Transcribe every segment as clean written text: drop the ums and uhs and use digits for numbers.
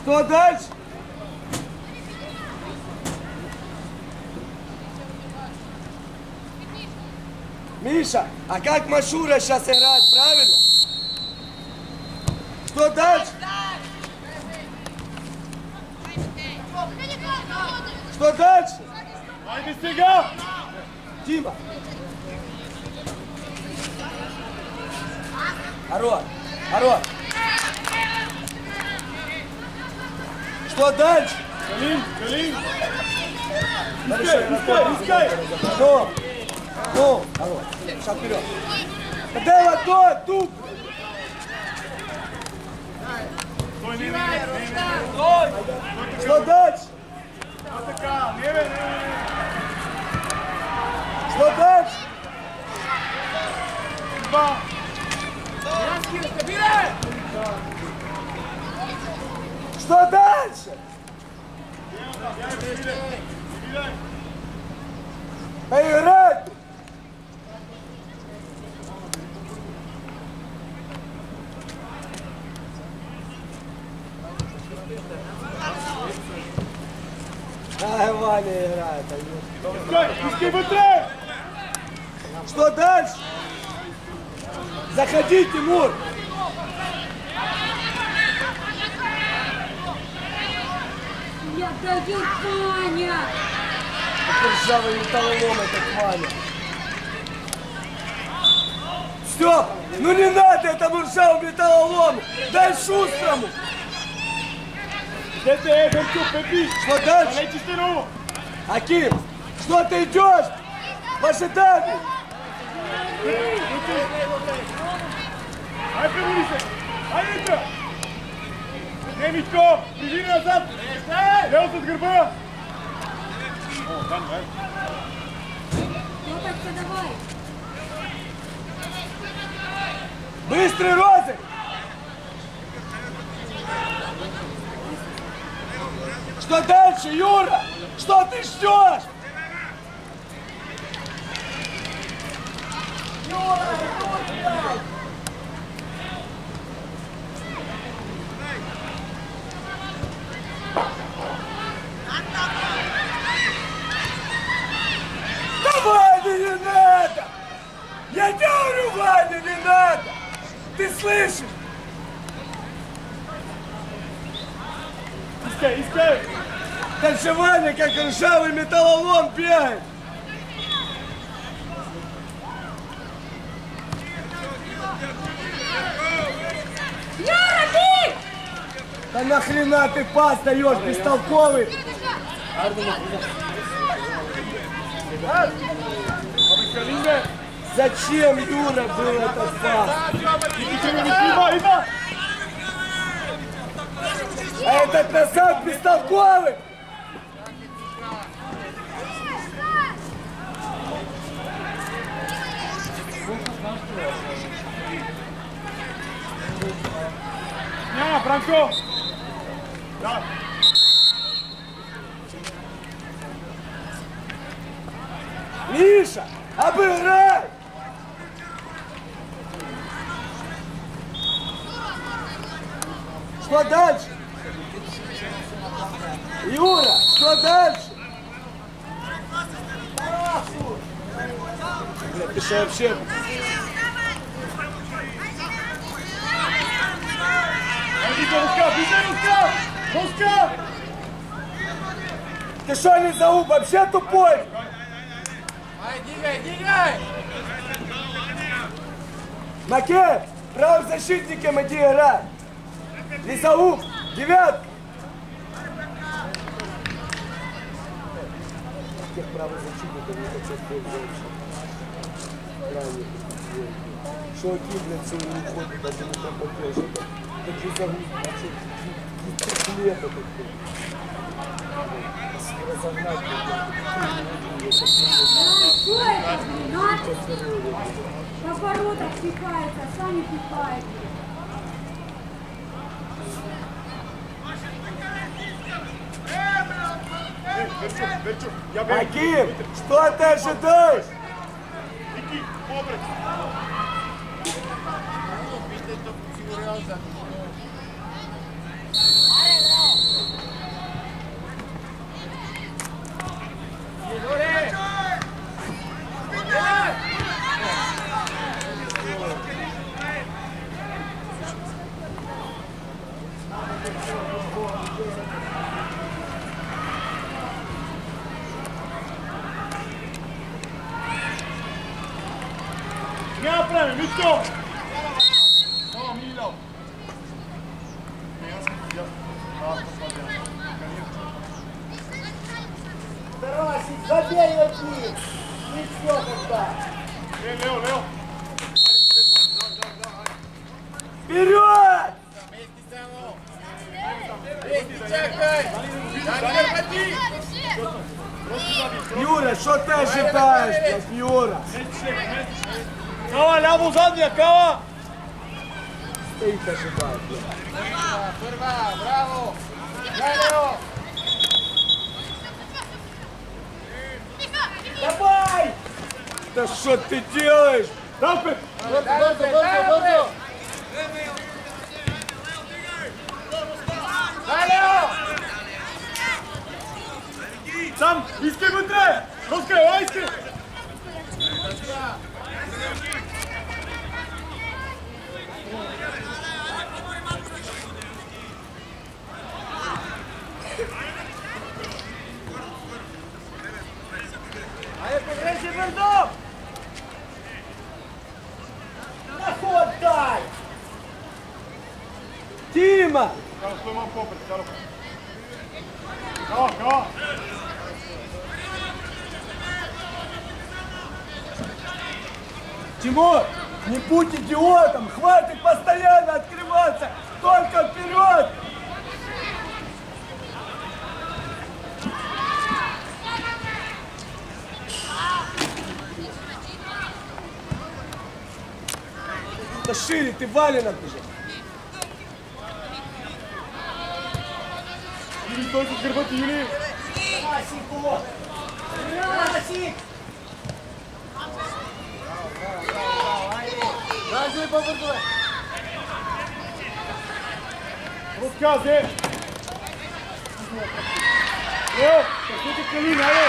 Что дальше? Миша, а как Машура сейчас играет, правильно? Что дальше? Что дальше? Дима. Хорош, хорош. Что дальше? Калин. Искай. Ну, хорош. Шаг вперед. Дай ладонь, туп. Что дальше? Что дальше? Что дальше? Поиграть! Ай, Ваня играет. Что дальше? Заходи, Тимур! Я даю Ваня! Ржавый металлолом этот Ваня. Степ, ну не надо этому ржавому металлолому! Дай Шустрому! Что дальше? Аким, что ты идешь? В ожидании! Митко, беги назад! Лео с герба! Лопатка, давай! Быстрый розыгрыш! Что дальше, Юра? Что ты ждешь? Давай, да не надо! Я говорю, Ваня, не надо! Ты слышишь? Искай! Дальше Ваня, как ржавый металлолом, бегает! Юра, бей! Да нахрена ты пас даешь, бестолковый? Зачем, Юра, был этот пас? А этот назад бестолковый! Бранко! Да! Миша, обыграй! Что дальше? Юра, что дальше? Бля, ты что вообще? Руска! Ты что, не зауп, вообще тупой? Двигай! Макет, правозащитником иди играй. Лизауп, девятка. Тех правозащитников не хотят пользоваться. Что Аким, блядь, целый уходит, даже не попадешь. Это же загрузка, вообще, лето такое. Разогнать, Что это? Надо! Повороток пихается, сами пихают. Аким, что ты ожидаешь? Няма време, Митко! О, Мило! Тарасик, забей один! И все тогда! Лео! Вперед! Юра, что ты ожидаешь, Юра? Кава, ляво задния, Кава! Стоит ожидает. Първа, браво! Лео! Давай! Да что ты делаешь? Напред! Бързо! Лео! Сам, искай вътре! Роска, ела искай! Айде, погрежи бързо! Наход дай! Тима! Кава, стой малко по-пред, Кава! Тимур, не будь идиотом! Хватит постоянно открываться! Только вперед! Да шире, ты валенок уже! Юли, стой с гърба ти, Юли! Расик! Расик! Бързо и по-бързо! Роска, зе! Лео, търсете Калин, айде!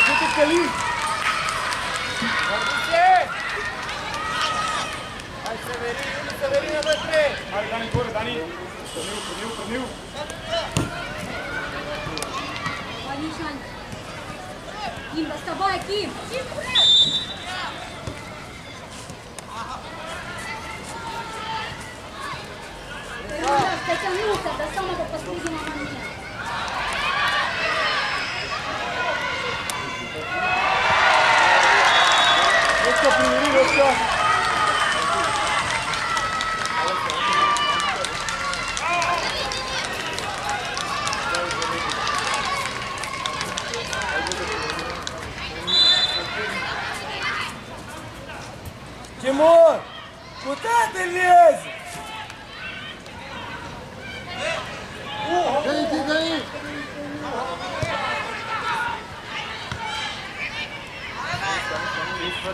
Търсете Калин! Ай, Севери навътре! Айде, Дани, горе, Дани! Пред него! Ванишан. Ким, доставай, Ким! Передаш, дотянулся до самого последнего момента. Роска, привери, Роска! Тимур, куда ты лезешь?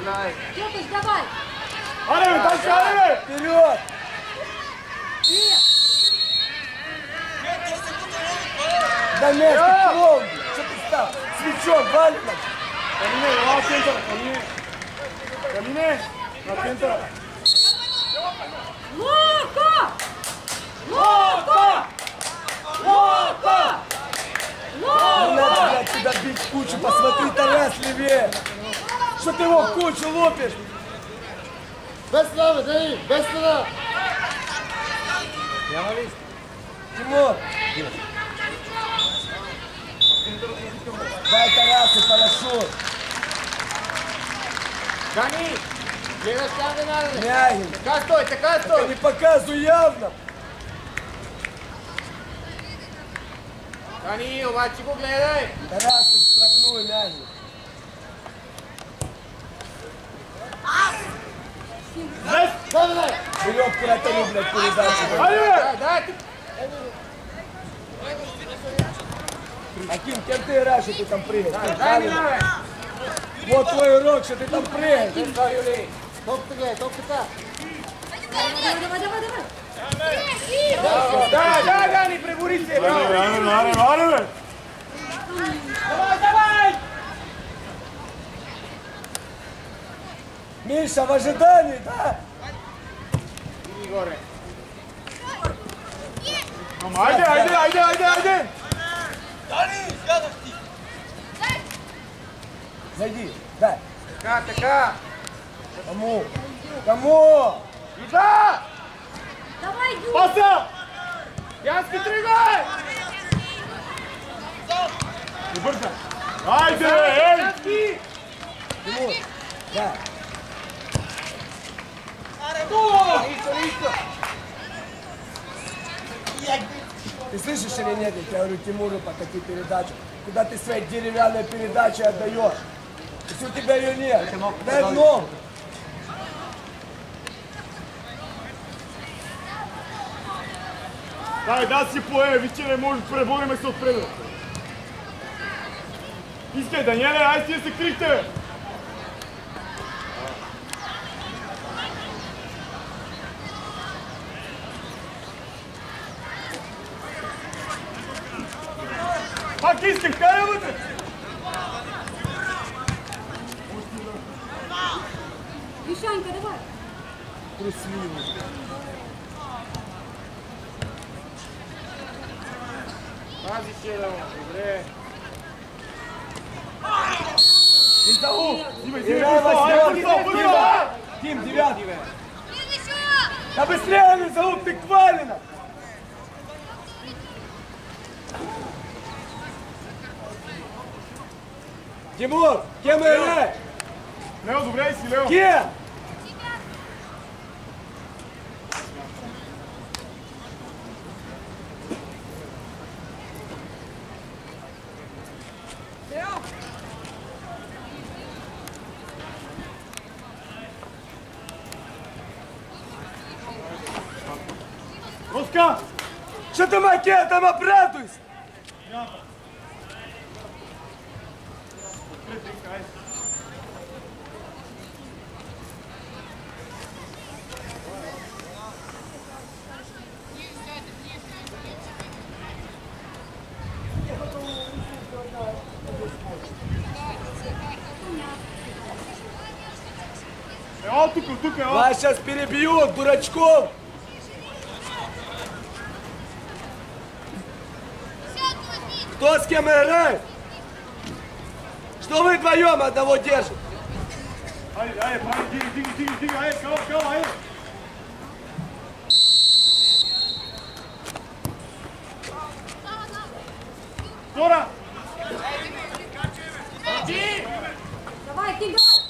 Гани! Тёпыч, давай! Айде, дальше, айде! Вперед! Да место, клоун! Что ты стал? Свечок, валенок! Калине, ела в центъра! Калине, на центъра! Ловко! Ловко! Ловко! Не Ловко! надо, блядь, туда бить в кучу, посмотри, Тарас левее! Что ты его в кучу лупишь? Без слава, Дани! Без слава! Тимур! Дай Тарасу парашют! Гани! Гледаш там да наредиш! Мягин! Така стой, така Я стой! не показываю явно! Гани, обаче го гледай! Тарасу, штрафную, Мягин! Дай! Веревку на тару, блядь, передачу! Айде! Дай! Аким, кем ты играешь, что ты там прыгаешь? Дай ми наве! Вот твой урок, что ты там прыгаешь! Стой, Юли! Топката гледай, топката! Давай, давай, давай! Да, Гани, пребори се! Айде! Давай! Миша, в ожидании, да? gore. Ajde! Зайди, дай. Така. Кому? Ида! Давай, Юра! Паса! Янски, тръгвай! Не бързай! Айде, ей! Тимур, дай. Ты слышишь или нет? Я говорю Тимуру по такой передаче. Куда ты свои деревянные передачи отдаешь? Если у тебя ее нет, дай в ногу. Дай, да си пое, виж, че не може да пребориме се отпред. Искай, Даниеле, ай си да се крихте! Пак исках, кай вътре! Мишанька, давай! Трусливый. Пази се, добре. Исаул! Димай, Тим, девятый. Да быстрее, Исаул, ты квалина! Тимур, кем играешь? Лео, добре си, Лео. Кем? Руска! Что ты макетом обрадуйся? Тук, Вас сейчас перебьют, дурачков! Кто с кем играет? Что вы вдвоем одного держите? Айде, прави, диги, айде, кава, айде. Втора! Давай, Тим, давай!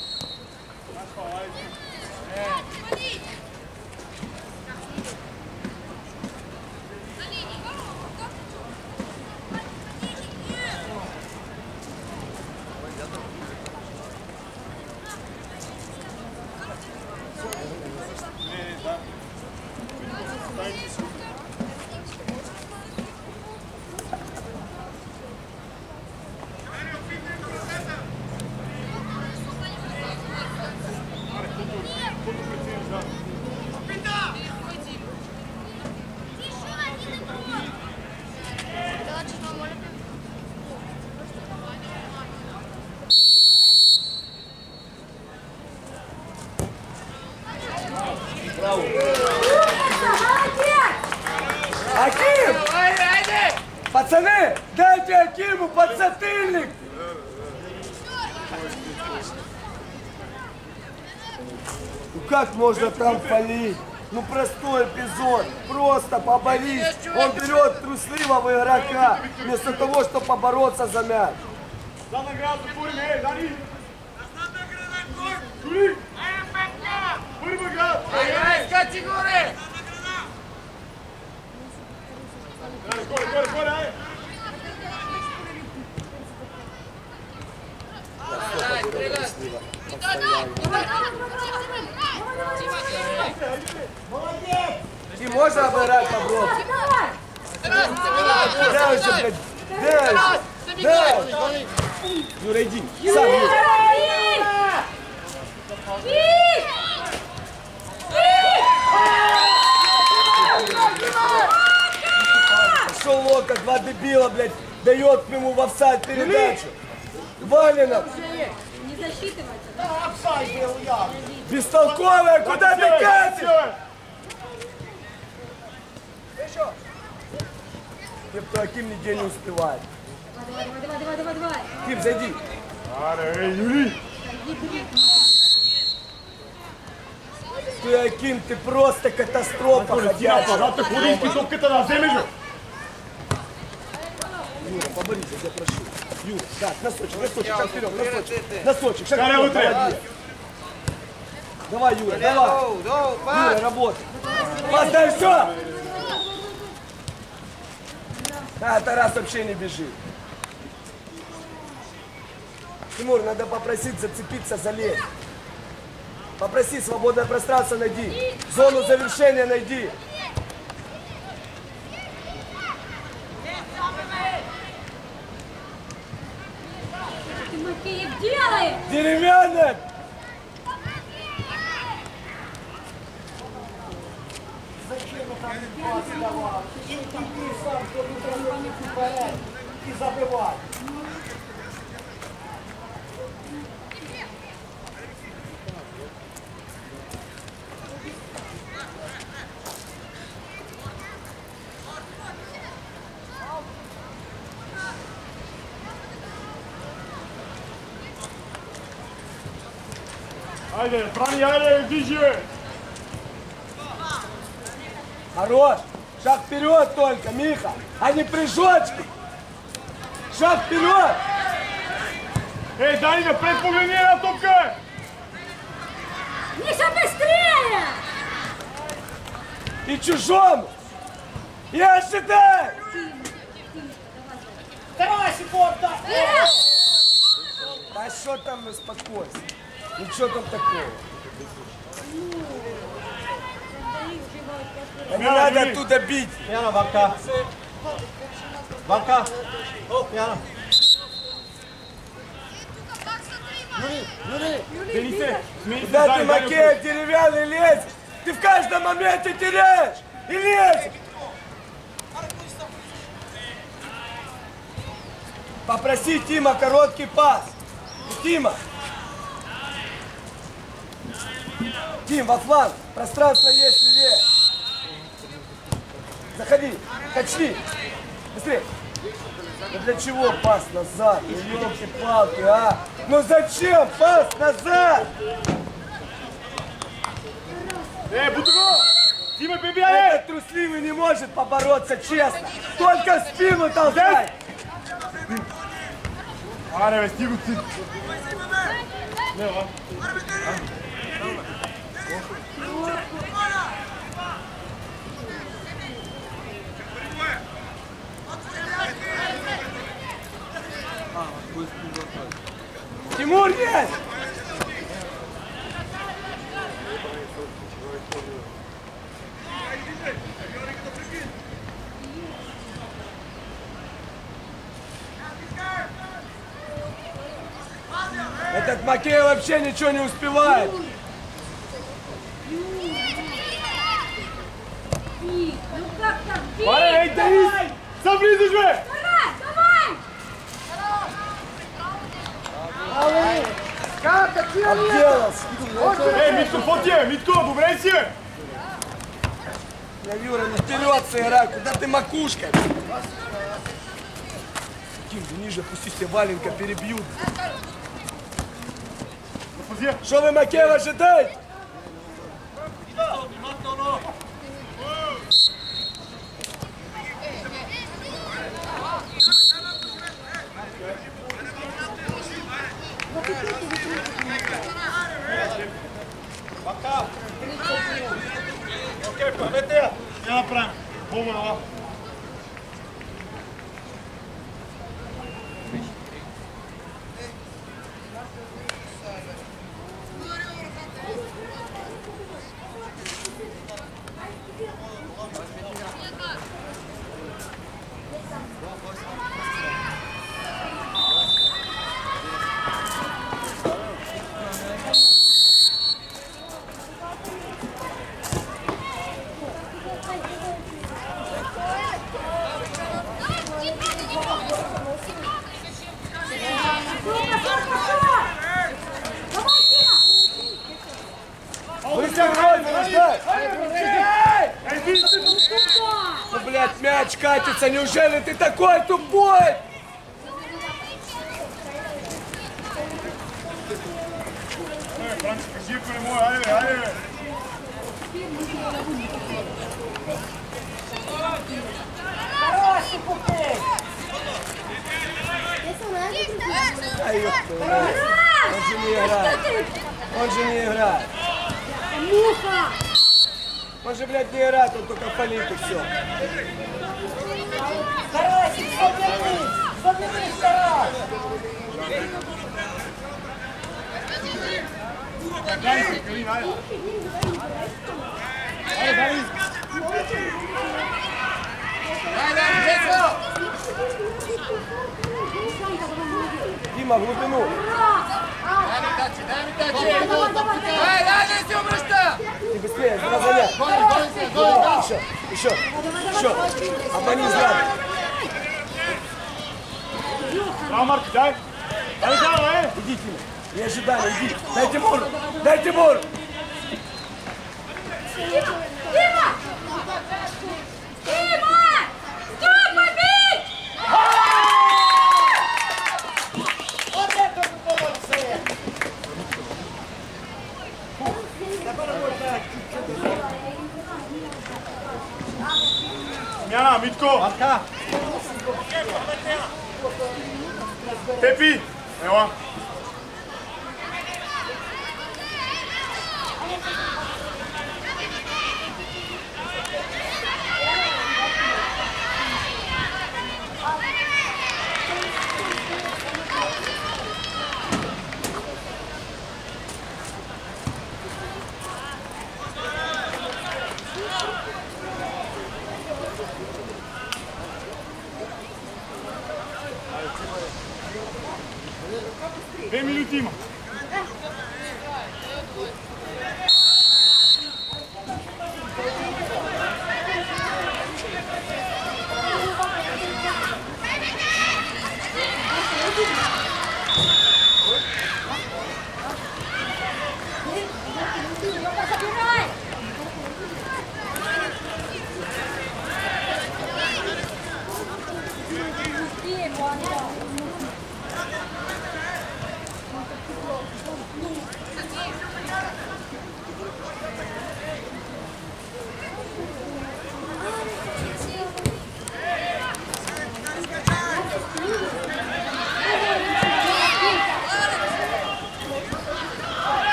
Аким! Пацаны, дайте Акиму подзатыльник! Ну как можно там палить? Ну простой эпизод, просто поборись. Он берет трусливого игрока, вместо того, чтобы побороться за мяч. За награду, Турин, ей, Дани! Турин! Първа град! Ай, скачи горе! Горе, ай! И можно обыграть по-броду? Дай уже, блядь, дай! Юра, иди, сам, Юра. Пошел локоть, два дебила, блядь, дает ему в офсайд передачу. Валинов! Не засчитывается. Бестолковая, куда ты катишь? Никто Аким нигде не успевает. Давай. Ким, зайди. Эй, Юрий! Ты, Аким, ты просто катастрофа ходячая. Ты ходишь песок-то на землю! Юра, поборись, я тебя прошу. Юра, да, носочек, шаг вперед, носочек, шаг Скорее, вперед, молодец. Давай, Юра, давай. Юра, работай. Пас, дай все. А, Тарас вообще не бежит. Тимур, надо попросить зацепиться за лес. Попроси, свободное пространство найди. Зону завершения найди. Ты, Макеев, делай! Деревянная! Зачем это пас давал? И сам, кто не порядок. И забывай. Haydi, броня, бежи! Хорош! Шаг вперед только, Миха! А не прыжочки! Шаг вперед! Эй, Даня, предпогляни на топка! Миша, быстрее! И чужому! Я считаю! Вторая секунда! А что там, успокойся? Ничего там такого. А не надо оттуда бить. Piano, Vanka. Vanka. Piano. Денисе, смейся, Куда ты, Макеев, деревянный лезешь? Ты в каждом моменте теряешь и лезешь. Попроси Тима короткий пас. Тима. Тим, во фланг. Пространство есть левее. Заходи. Качни. Быстрее. Ну для чего пас назад? Ну елки-палки, а? Ну зачем пас назад? Эй, Бутуго! Тима, прибегай! Этот трусливый не может побороться честно. Только в спину толкай. Аре, стигу ти. Не, ва. Тимур, есть! Этот Макеев вообще ничего не успевает. Ну как так? Аре, эй, Денис! Смотри, ты же! Давай! Отделался. Эй, Митко, фоте! Митко, бубрайся! Я, Юра, не вперед сыграй. Куда ты макушкой? Ким, ниже, пусти себе валенка, перебьют. Фоте! Что вы, Макеев, ожидаете? Окей, пойдете! Я направим. Бомба, блядь, мяч катится? Неужели ты такой тупой? Франциско, зиркали мой, айде, айде. Хороший купей! Ай, ёпта, он же не играет. Он же не играет. Муха! Он же, блядь, не играет, он только фалит и все. Тарасик, соберись, Тарас! Данис, Калин, айде. Айде, Данис. Дима, в глубину. Ты быстрее, разгоняй. Еще. Обмани сзади. Браво, Марк, дай. Айде, давай. Иди, Дима. Не ожидай, иди. Дай Тимур. Дай Тимур. Дима! Дима! Степа, бей! Вот это молодцы! Смяна, Митко. Марка! Пепи. Ева. Две минути има. Забирай!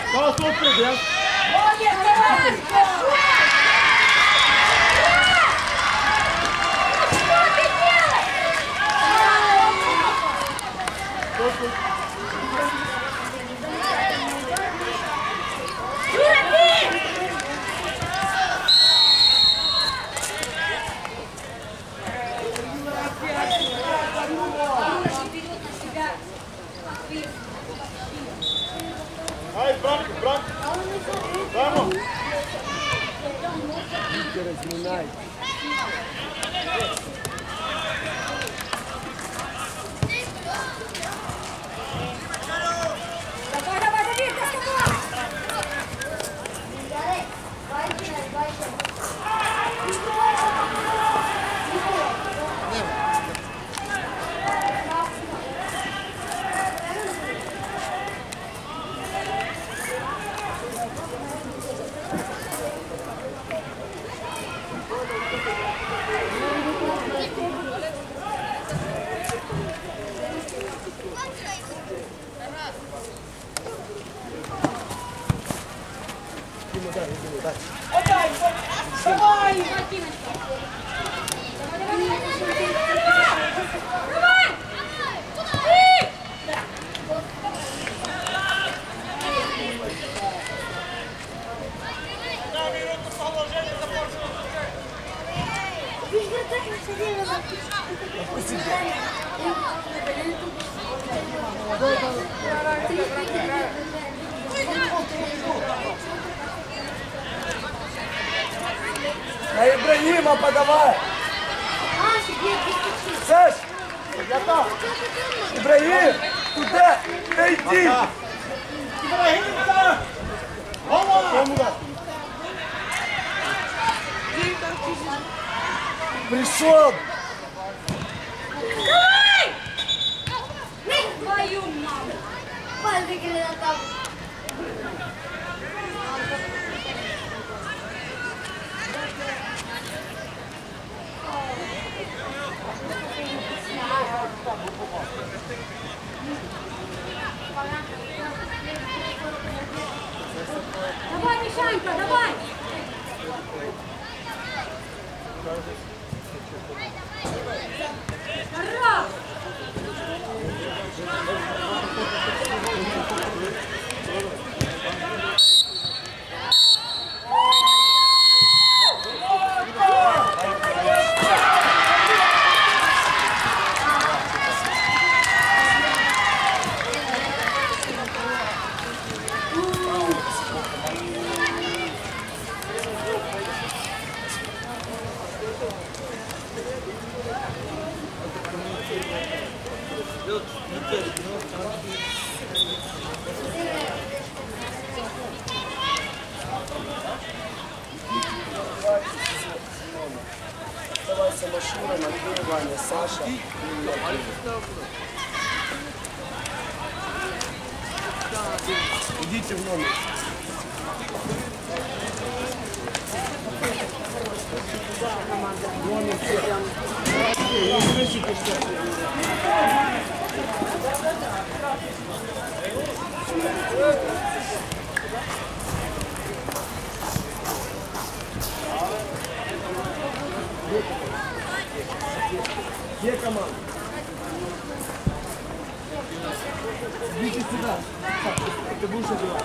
Става се отпред, я. Молодец, Тарасик! Айде, Бранко, Бранко. Браво. Витя, разминай. Давай, забей, Костя! Отдай! Давай! На Ибрагима подавай. Саш, готов. Ибрагим, туда, да иди. Ибрагим-то! Ова! Пришел. пошел! Давай! Твою маму! Пальцы гранатом! Давай, Мишанька, давай! Хорош! Оставайся машина, Матвей, Ваня, Саша. Идите в номер. Где команда? Идите сюда. Ты будешь убивать.